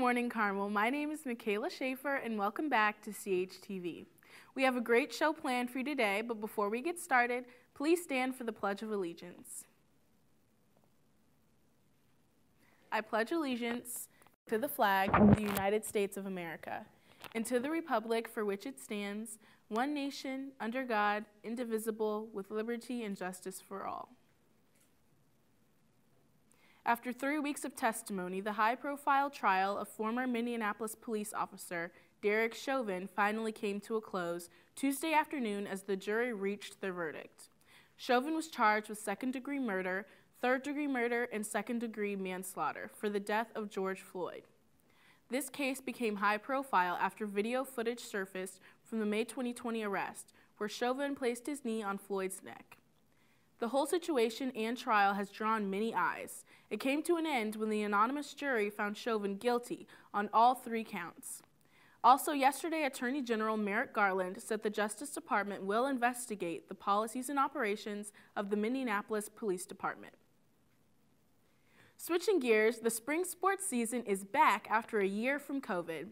morning, Carmel. My name is Mikayla Shaffer, and welcome back to Chtv. We have a great show planned for you today, but before we get started, please stand for the Pledge of Allegiance. I pledge allegiance to the flag of the United States of America, and to the republic for which it stands, one nation, under God, indivisible, with liberty and justice for all. After 3 weeks of testimony, the high-profile trial of former Minneapolis police officer Derek Chauvin finally came to a close Tuesday afternoon as the jury reached their verdict. Chauvin was charged with second-degree murder, third-degree murder, and second-degree manslaughter for the death of George Floyd. This case became high-profile after video footage surfaced from the May 2020 arrest, where Chauvin placed his knee on Floyd's neck. The whole situation and trial has drawn many eyes. It came to an end when the anonymous jury found Chauvin guilty on all 3 counts. Also yesterday, Attorney General Merrick Garland said the Justice Department will investigate the policies and operations of the Minneapolis Police Department. Switching gears, the spring sports season is back after a year from COVID.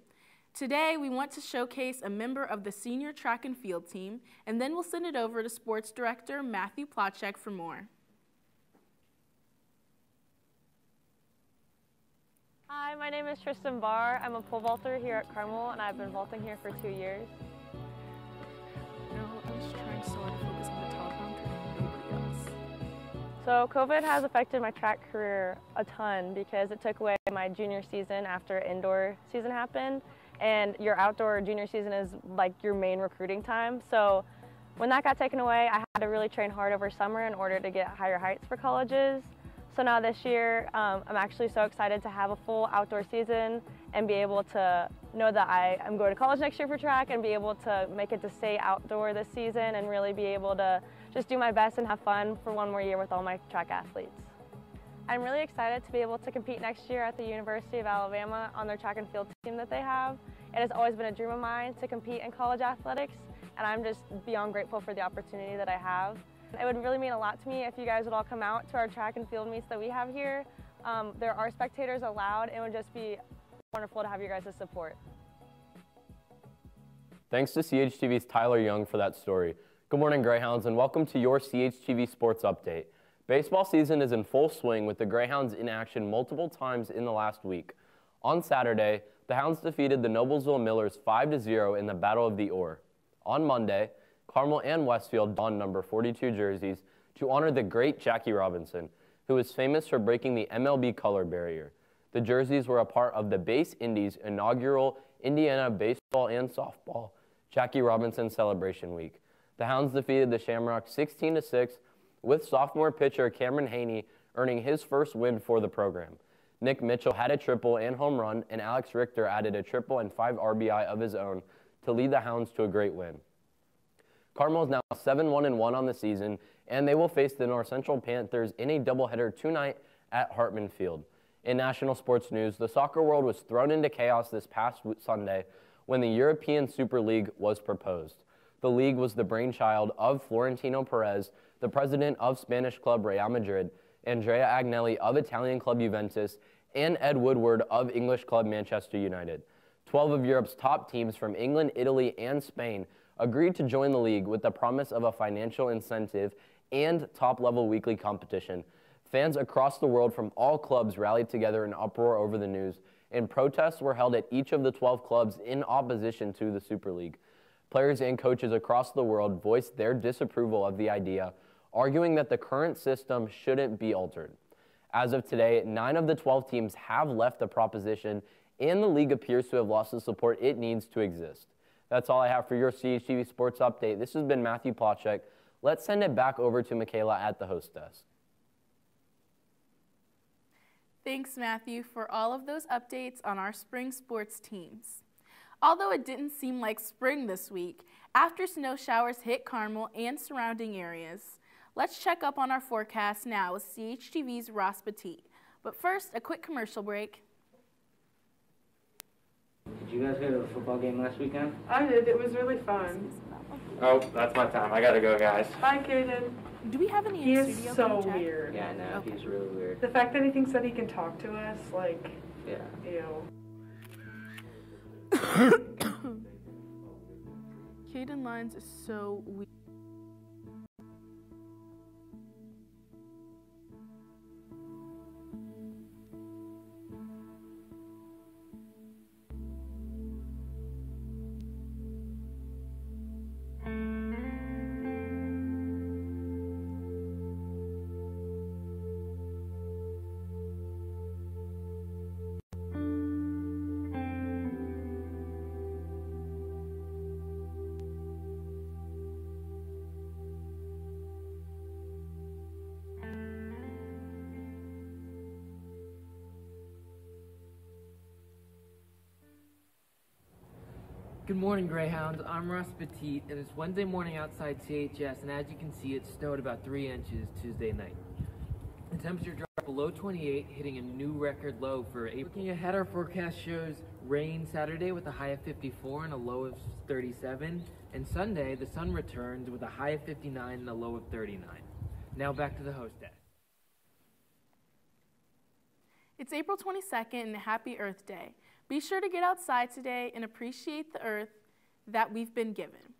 Today, we want to showcase a member of the senior track and field team, and then we'll send it over to Sports Director Matthew Placzek for more. Hi, my name is Tristan Barr. I'm a pole vaulter here at Carmel, and I've been vaulting here for 2 years. No, I'm just trying so hard to focus on the teleprompter and nobody else. So COVID has affected my track career a ton because it took away my junior season after indoor season happened. And your outdoor junior season is like your main recruiting time. So when that got taken away, I had to really train hard over summer in order to get higher heights for colleges. So now this year, I'm actually so excited to have a full outdoor season and be able to know that I'm going to college next year for track and be able to make it to stay outdoor this season and really be able to just do my best and have fun for one more year with all my track athletes. I'm really excited to be able to compete next year at the University of Alabama on their track and field team that they have. It has always been a dream of mine to compete in college athletics, and I'm just beyond grateful for the opportunity that I have. It would really mean a lot to me if you guys would all come out to our track and field meets that we have here. There are spectators allowed. It would just be wonderful to have your guys' support. Thanks to CHTV's Tyler Young for that story. Good morning, Greyhounds, and welcome to your CHTV Sports Update. Baseball season is in full swing with the Greyhounds in action multiple times in the last week. On Saturday, the Hounds defeated the Noblesville Millers 5-0 in the Battle of the Oar. On Monday, Carmel and Westfield donned number 42 jerseys to honor the great Jackie Robinson, who is famous for breaking the MLB color barrier. The jerseys were a part of the Base Indies' inaugural Indiana Baseball and Softball Jackie Robinson Celebration Week. The Hounds defeated the Shamrocks 16-6, with sophomore pitcher Cameron Haney earning his first win for the program. Nick Mitchell had a triple and home run, and Alex Richter added a triple and 5 RBI of his own to lead the Hounds to a great win. Carmel is now 7-1-1 on the season, and they will face the North Central Panthers in a doubleheader tonight at Hartman Field. In national sports news, the soccer world was thrown into chaos this past Sunday when the European Super League was proposed. The league was the brainchild of Florentino Perez, the president of Spanish club Real Madrid, Andrea Agnelli of Italian club Juventus, and Ed Woodward of English club Manchester United. 12 of Europe's top teams from England, Italy, and Spain agreed to join the league with the promise of a financial incentive and top-level weekly competition. Fans across the world from all clubs rallied together in uproar over the news, and protests were held at each of the 12 clubs in opposition to the Super League. Players and coaches across the world voiced their disapproval of the idea, arguing that the current system shouldn't be altered. As of today, 9 of the 12 teams have left the proposition, and the league appears to have lost the support it needs to exist. That's all I have for your CHTV Sports Update. This has been Matthew Placzek. Let's send it back over to Mikayla at the host desk. Thanks, Matthew, for all of those updates on our spring sports teams. Although it didn't seem like spring this week, after snow showers hit Carmel and surrounding areas. Let's check up on our forecast now with CHTV's Ross Beteet. But first, a quick commercial break. Did you guys go to a football game last weekend? I did. It was really fun. Oh, that's my time. I gotta go, guys. Bye, Kaden. Do we have any He in is studio? so weird. Yeah, I know. Okay. He's really weird. The fact that he thinks that he can talk to us, like, Yeah. ew. Caden Lines is so weak. Good morning, Greyhounds. I'm Russ Beteet, and it's Wednesday morning outside CHS, and as you can see, it snowed about 3 inches Tuesday night. The temperature dropped below 28, hitting a new record low for April. Looking ahead, our forecast shows rain Saturday with a high of 54 and a low of 37, and Sunday, the sun returns with a high of 59 and a low of 39. Now back to the hostess. It's April 22nd and happy Earth Day. Be sure to get outside today and appreciate the earth that we've been given.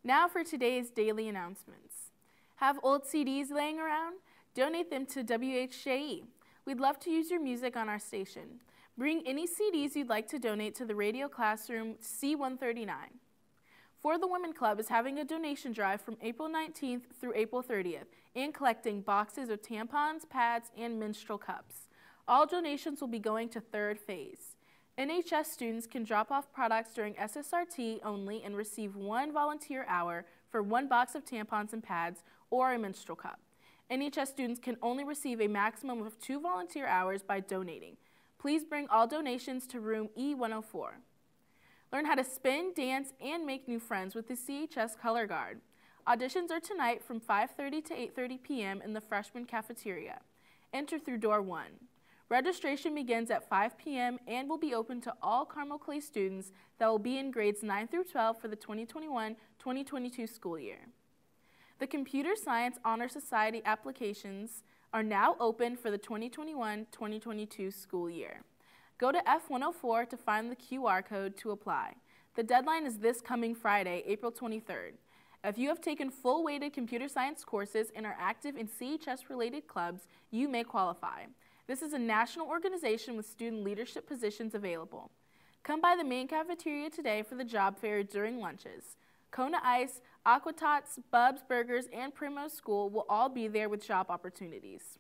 Now for today's daily announcements. Have old CDs laying around? Donate them to WHJE. We'd love to use your music on our station. Bring any CDs you'd like to donate to the Radio Classroom C139. For the Women Club is having a donation drive from April 19th through April 30th and collecting boxes of tampons, pads, and menstrual cups. All donations will be going to third phase. NHS students can drop off products during SSRT only and receive 1 volunteer hour for 1 box of tampons and pads or a menstrual cup. NHS students can only receive a maximum of 2 volunteer hours by donating. Please bring all donations to room E104. Learn how to spin, dance, and make new friends with the CHS Color Guard. Auditions are tonight from 5:30 to 8:30 p.m. in the freshman cafeteria. Enter through door 1. Registration begins at 5 p.m. and will be open to all Carmel Clay students that will be in grades 9 through 12 for the 2021-2022 school year. The Computer Science Honor Society applications are now open for the 2021-2022 school year. Go to F104 to find the QR code to apply. The deadline is this coming Friday, April 23rd. If you have taken full-weighted computer science courses and are active in CHS-related clubs, you may qualify. This is a national organization with student leadership positions available. Come by the main cafeteria today for the job fair during lunches. Kona Ice, Aqua Tots, Bub's Burgers, and Primrose School will all be there with job opportunities.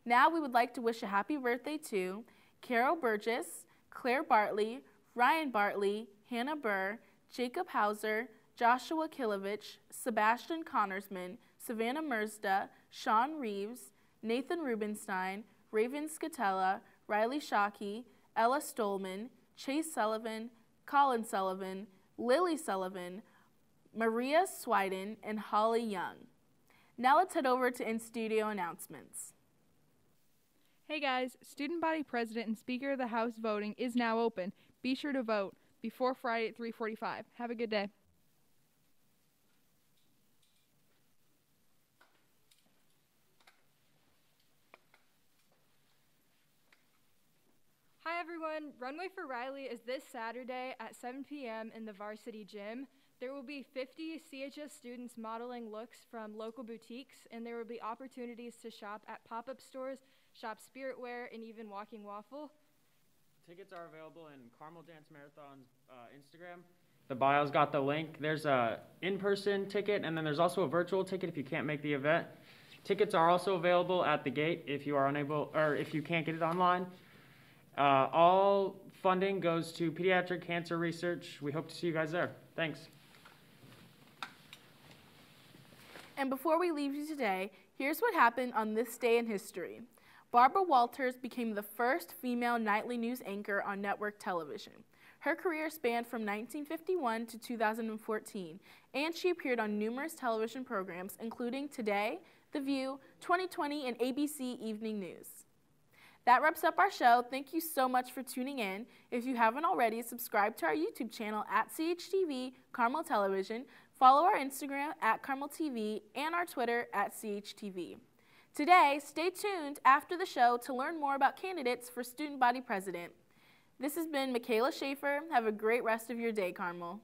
Now we would like to wish a happy birthday to Carol Burgess, Claire Bartley, Ryan Bartley, Hannah Burr, Jacob Hauser, Joshua Kilovich, Sebastian Connorsman, Savannah Merzda, Sean Reeves, Nathan Rubenstein, Raven Scatella, Riley Shockey, Ella Stolman, Chase Sullivan, Colin Sullivan, Lily Sullivan, Maria Swiden, and Holly Young. Now let's head over to in-studio announcements. Hey guys, Student Body President and Speaker of the House voting is now open. Be sure to vote before Friday at 3:45. Have a good day. Hi everyone, Runway for Riley is this Saturday at 7 p.m. in the Varsity Gym. There will be 50 CHS students modeling looks from local boutiques, and there will be opportunities to shop at pop-up stores, shop spirit wear, and even Walking Waffle. Tickets are available in Carmel Dance Marathon's Instagram. The bio's got the link. There's a in-person ticket, and then there's also a virtual ticket if you can't make the event. Tickets are also available at the gate if you are unable, or if you can't get it online. All funding goes to pediatric cancer research. We hope to see you guys there. Thanks. And before we leave you today, here's what happened on this day in history. Barbara Walters became the first female nightly news anchor on network television. Her career spanned from 1951 to 2014, and she appeared on numerous television programs, including Today, The View, 2020, and ABC Evening News. That wraps up our show. Thank you so much for tuning in. If you haven't already, subscribe to our YouTube channel at CHTV Carmel Television, follow our Instagram at Carmel TV, and our Twitter at CHTV. Today, stay tuned after the show to learn more about candidates for Student Body President. This has been Mikayla Shaffer. Have a great rest of your day, Carmel.